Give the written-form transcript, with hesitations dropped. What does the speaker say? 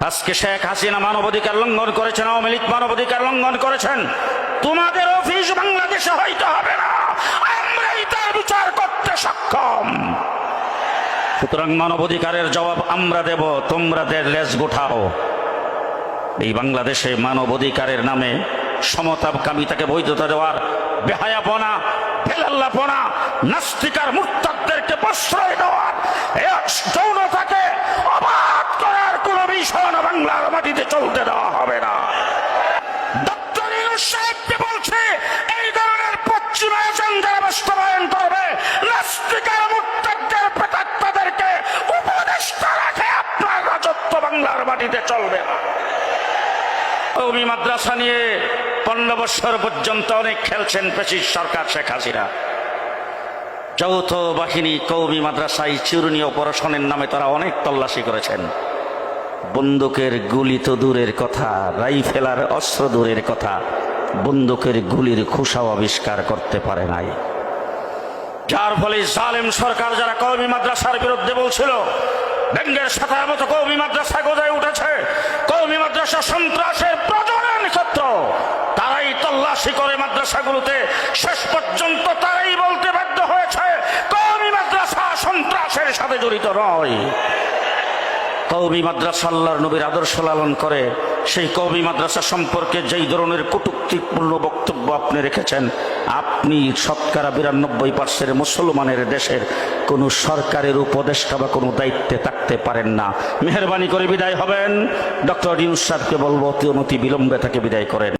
আজকে শেখ হাসিনা মানবাধিকার লঙ্ঘন করেছেন, আওয়ামী লীগ মানবাধিকার লঙ্ঘন করেছেন। তোমাদের অফিস বাংলাদেশে হয়তো হবে না, আমরাই তার বিচার করতে সক্ষম। সুতরাং মানবাধিকারের জবাব আমরা দেব, তোমরাদের লেজ গোঠাও। এই বাংলাদেশে মানবাধিকারের নামে সমতাকামিতাকে বৈধতা দেওয়ার বেহায়াপনা, বেলাল্লাপনা, নাস্তিকার মুরতাদদেরকে প্রশ্রয় দেওয়ার যৌনতাকে অবাধ করার কোন বিষয় না বাংলার মাটিতে চলতে দেওয়া হবে না। ডক্টর ইউনূস সাহেবকে বলছে, এই ধরনের পশ্চিমা এজেন্ডা বাস্তবায়ন করবে, নাস্তিকার মুরতাদদের প্রেতাত্মাদেরকে উপদেষ্টা রাখে আপনার রাজত্ব বাংলার মাটিতে চলবে না। কওমি মাদ্রাসা নিয়ে 15 বছর পর্যন্ত অনেক খেলছেন পেশির সরকার শেখ হাসিনা। যৌথ বাহিনী কওমি মাদ্রাসায় চিরুনি অপারেশনের নামে তারা অনেক তল্লাশি করেছেন। বন্দুকের গুলি তো দূরের কথা, রাইফেলার অস্ত্র দূরের কথা, বন্দুকের গুলির খোসাও আবিষ্কার করতে পারে নাই। যার ফলে জালেম সরকার যারা কওমি মাদ্রাসার বিরুদ্ধে বলছিল, ব্যাঙ্গের সাথার মতো কওমি মাদ্রাসা গজায় উঠেছে। কওমি মাদ্রাসা সন্ত্রাসের প্রজনন ক্ষেত্র। তারাই তল্লাশি করে মাদ্রাসাগুলোতে, শেষ পর্যন্ত তারাই বলতে বাধ্য হয়েছে কওমি মাদ্রাসা সন্ত্রাসের সাথে জড়িত নয়। কওমি মাদ্রাসা আল্লাহর নবীর আদর্শ লালন করে। সেই কওমি মাদ্রাসা সম্পর্কে যেই ধরনের কটূক্তিপূর্ণ বক্তব্য আপনি রেখেছেন, আপনি শতকরা 92% মুসলমানের দেশের কোনো সরকারের উপদেষ্টা বা কোনো দায়িত্বে থাকতে পারেন না। মেহরবানি করে বিদায় হবেন। ডক্টর ইউনূস সাহেবকে বলবো অতি বিলম্বে তাকে বিদায় করেন।